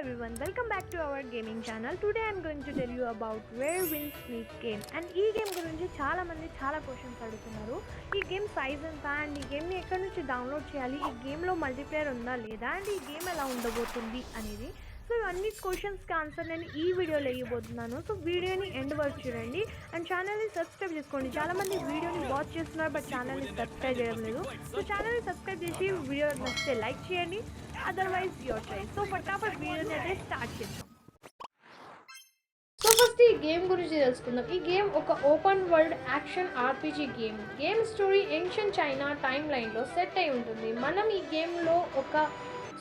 everyone, welcome back to our gaming channel. Today I'm going to tell you about Where Winds Meet game. And ఈ game గురించి చాలా మంది చాలా questions అడుగుతున్నారు. ఈ గేమ్ సైజ్ ఎంత అండ్ ఈ గేమ్ని ఎక్కడి నుంచి డౌన్లోడ్ చేయాలి, ఈ గేమ్లో మల్టీప్లేయర్ ఉందా లేదా అండ్ ఈ గేమ్ ఎలా ఉండబోతుంది అనేది. సో ఇవన్నీ క్వశ్చన్స్కి ఆన్సర్ నేను ఈ వీడియోలో ఇవ్వబోతున్నాను. సో వీడియోని ఎండ్ వరకు చూడండి అండ్ ఛానల్ని సబ్స్క్రైబ్ చేసుకోండి. చాలామంది వీడియోని వాచ్ చేస్తున్నారు బట్ ఛానల్ని సబ్స్క్రైబ్ చేయడం లేదు. సో ఛానల్ని సబ్స్క్రైబ్ చేసి వీడియో నచ్చితే లైక్ చేయండి, అదర్వైజ్ యువర్ చాయిస్. సో ఫటాఫట్ వీడియోని అయితే స్టార్ట్ చేద్దాం. సో ఫస్ట్ ఈ గేమ్ గురించి తెలుసుకుందాం. ఈ గేమ్ ఒక open world action RPG game. Game story ancient China time లైన్లో సెట్ అయి ఉంటుంది. మనం ఈ గేమ్లో ఒక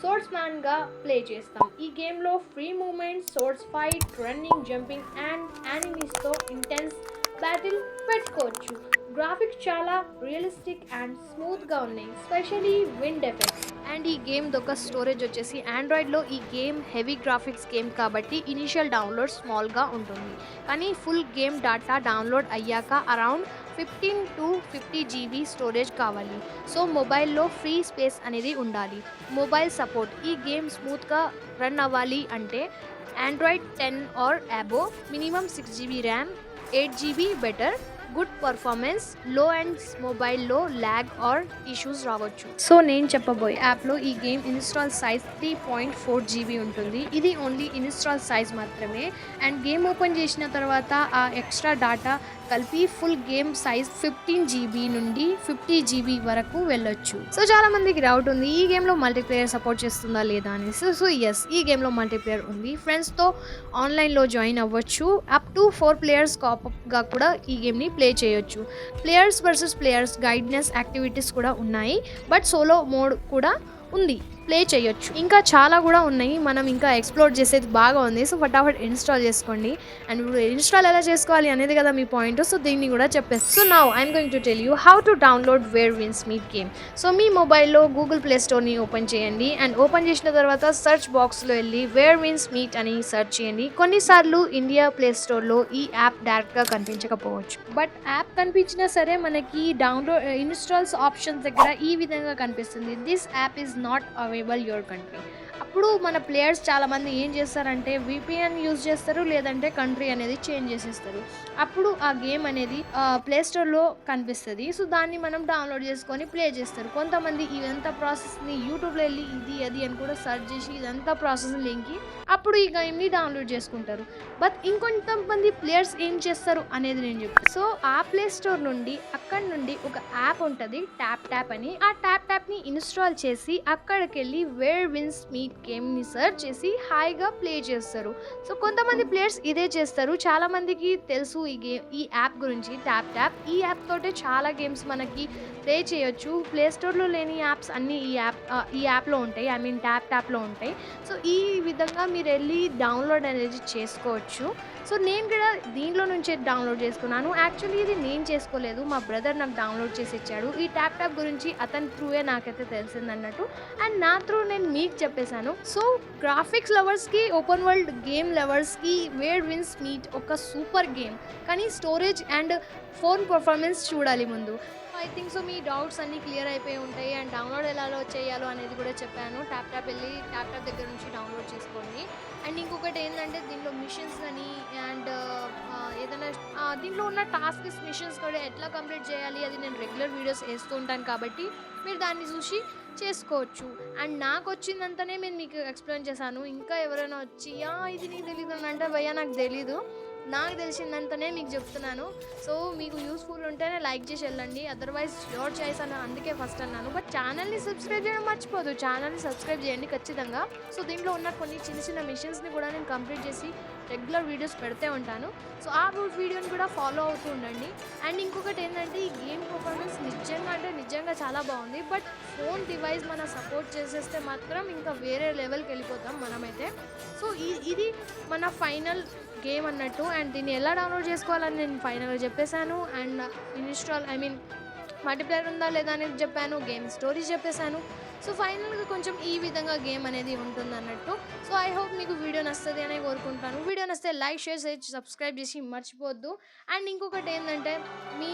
సోర్స్ మ్యాన్గా ప్లే చేస్తాం. ఈ గేమ్లో free movement, sword fight, running, jumping and యానిమీస్తో ఇంటెన్స్ బ్యాటిల్ పెట్టుకోవచ్చు. గ్రాఫిక్స్ చాలా రియలిస్టిక్ అండ్ స్మూత్గా ఉన్నాయి, స్పెషలీ విండ్ ఎఫెక్ట్స్. అండ్ ఈ గేమ్ దొక్క స్టోరేజ్ వచ్చేసి ఆండ్రాయిడ్లో ఈ గేమ్ హెవీ గ్రాఫిక్స్ గేమ్ కాబట్టి ఇనిషియల్ డౌన్లోడ్ స్మాల్గా ఉంటుంది, కానీ ఫుల్ గేమ్ డాటా డౌన్లోడ్ అయ్యాక అరౌండ్ 15 to 50 GB స్టోరేజ్ కావాలి. సో మొబైల్లో ఫ్రీ స్పేస్ అనేది ఉండాలి. Mobile support. ఈ గేమ్ స్మూత్గా రన్ అవ్వాలి అంటే android 10 are above, minimum 6 GB RAM, 8 GB better, good performance, low and మొబైల్లో ల్యాగ్ ఆర్ ఇష్యూస్ రావచ్చు. సో నేను చెప్పబోయే యాప్లో ఈ గేమ్ ఇన్స్టాల్ సైజ్ 3.4 GB ఉంటుంది. ఇది ఓన్లీ ఇన్స్టాల్ సైజ్ మాత్రమే. అండ్ గేమ్ ఓపెన్ చేసిన తర్వాత ఆ ఎక్స్ట్రా డాటా కలిపి ఫుల్ గేమ్ సైజ్ 15 GB నుండి 50 GB వరకు వెళ్ళొచ్చు. సో చాలా మందికి డౌట్ ఉంది ఈ గేమ్లో మల్టీప్లేయర్ సపోర్ట్ చేస్తుందా లేదా అని. సో ఎస్, ఈ గేమ్లో మల్టీప్లేయర్ ఉంది. ఫ్రెండ్స్తో ఆన్లైన్లో జాయిన్ అవ్వచ్చు. అప్ టు 4 ప్లేయర్స్ కాపప్గా కూడా ఈ గేమ్ని ప్లే చేయొచ్చు. Players versus players guidance activities కూడా ఉన్నాయి, బట్ సోలో మోడ్ కూడా ఉంది, ప్లే చేయొచ్చు. ఇంకా చాలా కూడా ఉన్నాయి, మనం ఇంకా ఎక్స్ప్లోర్ చేసేది బాగా ఉంది. సో ఫటాఫట్ ఇన్స్టాల్ చేసుకోండి. అండ్ ఇప్పుడు ఇన్స్టాల్ ఎలా చేసుకోవాలి అనేది కదా మీ పాయింట్. సో దీన్ని కూడా చెప్పేస్తాను. So now I'm going to tell you how to download where winds meet game. So మీ మొబైల్లో గూగుల్ ప్లే స్టోర్ని ఓపెన్ చేయండి. అండ్ ఓపెన్ చేసిన తర్వాత సెర్చ్ బాక్స్లో వెళ్ళి వేర్ విన్స్ మీట్ అని సెర్చ్ చేయండి. కొన్నిసార్లు ఇండియా ప్లే స్టోర్లో ఈ యాప్ డైరెక్ట్గా కనిపించకపోవచ్చు, బట్ యాప్ కనిపించినా సరే మనకి డౌన్లోడ్ ఇన్స్టాల్స్ ఆప్షన్స్ దగ్గర ఈ విధంగా కనిపిస్తుంది, this app is not available your country. అప్పుడు మన ప్లేయర్స్ చాలామంది ఏం చేస్తారంటే VPN యూజ్ చేస్తారు, లేదంటే కంట్రీ అనేది చేంజ్ చేసేస్తారు. అప్పుడు ఆ గేమ్ అనేది ప్లే స్టోర్లో కనిపిస్తుంది. సో దాన్ని మనం డౌన్లోడ్ చేసుకొని ప్లే చేస్తారు. కొంతమంది ఇదంతా ప్రాసెస్ని యూట్యూబ్లో వెళ్ళి ఇది అది అని కూడా సెర్చ్ చేసి ఇదంతా ప్రాసెస్ లింకి అప్పుడు ఈ గేమ్ని డౌన్లోడ్ చేసుకుంటారు. బట్ ఇంకొంతమంది ప్లేయర్స్ ఏం చేస్తారు అనేది నేను చెప్తాను. సో ఆ ప్లే స్టోర్ నుండి అక్కడ నుండి ఒక యాప్ ఉంటుంది ట్యాప్ ట్యాప్ అని. ఆ ట్యాప్ ట్యాప్ని ఇన్స్టాల్ చేసి అక్కడికి వెళ్ళి వేర్ విన్స్ మీట్ గేమ్ని సెర్చ్ చేసి హాయిగా ప్లే చేస్తారు. సో కొంతమంది ప్లేయర్స్ ఇదే చేస్తారు. చాలా మందికి తెలుసు ఈ యాప్ గురించి, ట్యాప్ ట్యాప్. ఈ యాప్ తోటే చాలా గేమ్స్ మనకి ప్లే చేయొచ్చు. ప్లే స్టోర్లో లేని యాప్స్ అన్నీ ఈ యాప్లో ఉంటాయి, ఐ మీన్ ట్యాప్ ట్యాప్లో ఉంటాయి. సో ఈ విధంగా మీరు వెళ్ళి డౌన్లోడ్ అనేది చేసుకోవచ్చు. సో నేను కూడా దీనిలో నుంచే డౌన్లోడ్ చేసుకున్నాను. యాక్చువల్లీ ఇది నేను చేసుకోలేదు, మా బ్రదర్ నాకు డౌన్లోడ్ చేసి ఇచ్చాడు. ఈ ట్యాప్ ట్యాప్ గురించి అతని త్రూయే నాకైతే తెలిసిందన్నట్టు, అండ్ నా త్రూ నేను మీకు చెప్పేశాను. సో గ్రాఫిక్స్ లవర్స్కి, ఓపెన్ వరల్డ్ గేమ్ లవర్స్కి వేర్ విన్స్ మీట్ ఒక సూపర్ గేమ్. కానీ స్టోరేజ్ అండ్ ఫోన్ పర్ఫార్మెన్స్ చూడాలి ముందు. ఐ థింక్ సో మీ డౌట్స్ అన్నీ క్లియర్ అయిపోయి ఉంటాయి. అండ్ డౌన్లోడ్ ఎలా చేయాలో అనేది కూడా చెప్పాను. ట్యాప్ ట్యాప్ వెళ్ళి ట్యాప్ ట్యాప్ దగ్గర నుంచి డౌన్లోడ్ చేసుకోండి. అండ్ ఇంకొకటి ఏంటంటే దీనిలో మిషన్స్ అని అండ్ ఏదైనా దీంట్లో ఉన్న టాస్క్స్ మిషన్స్ కూడా ఎట్లా కంప్లీట్ చేయాలి అది నేను రెగ్యులర్ వీడియోస్ వేస్తూ ఉంటాను కాబట్టి మీరు దాన్ని చూసి చేసుకోవచ్చు. అండ్ నాకు వచ్చిందంతనే నేను మీకు ఎక్స్ప్లెయిన్ చేశాను. ఇంకా ఎవరైనా వచ్చి ఇది నీకు తెలీదు అని అంటే భయ్యా నాకు తెలీదు, నాకు తెలిసిందంతనే మీకు చెప్తున్నాను. సో మీకు యూస్ఫుల్ ఉంటేనే లైక్ చేసి వెళ్ళండి, అదర్వైజ్ యువర్ చాయిస్ అని అందుకే ఫస్ట్ అన్నాను. బట్ ఛానల్ని సబ్స్క్రైబ్ చేయడం మర్చిపోదు, ఛానల్ని సబ్స్క్రైబ్ చేయండి ఖచ్చితంగా. సో దీంట్లో ఉన్న కొన్ని చిన్న చిన్న మిషన్స్ని కూడా నేను కంప్లీట్ చేసి రెగ్యులర్ వీడియోస్ పెడితే ఉంటాను. సో ఆ వీడియోని కూడా ఫాలో అవుతూ ఉండండి. అండ్ ఇంకొకటి ఏంటంటే ఈ గేమ్ పర్ఫార్మెన్స్ నిజంగా చాలా బాగుంది. బట్ ఫోన్ డివైస్ మనం సపోర్ట్ చేసేస్తే మాత్రం ఇంకా వేరే లెవెల్కి వెళ్ళిపోతాం మనమైతే. సో ఇది మన ఫైనల్ గేమ్ అన్నట్టు. అండ్ దీన్ని ఎలా డౌన్లోడ్ చేసుకోవాలని నేను ఫైనల్గా చెప్పేశాను. అండ్ మల్టీప్లేయర్ ఉందా లేదా అనేది చెప్పాను, గేమ్ స్టోరీ చెప్పేశాను. సో ఫైనల్గా కొంచెం ఈ విధంగా గేమ్ అనేది ఉంటుంది అన్నట్టు. సో ఐ హోప్ మీకు వీడియో నస్తుంది అని కోరుకుంటాను. వీడియో నచ్చితే లైక్, షేర్, సబ్స్క్రైబ్ చేసి మర్చిపోవద్దు. అండ్ ఇంకొకటి ఏంటంటే మీ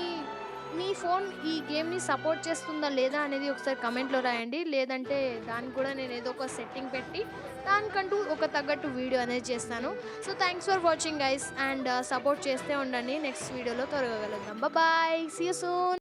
మీ ఫోన్ ఈ గేమ్‌ని సపోర్ట్ చేస్తుందా లేదా అనేది ఒకసారి కమెంట్‌లో రాయండి. లేదంటే దానికి కూడా నేను ఏదో ఒక సెట్టింగ్ పెట్టి దానికంటూ ఒక తగ్గట్టు వీడియో అనేది చేస్తాను. So, thanks for watching guys and support చేస్తే ఉండండి. నెక్స్ట్ వీడియోలో త్వరగా కలుద్దాం. బాయ్. See you soon.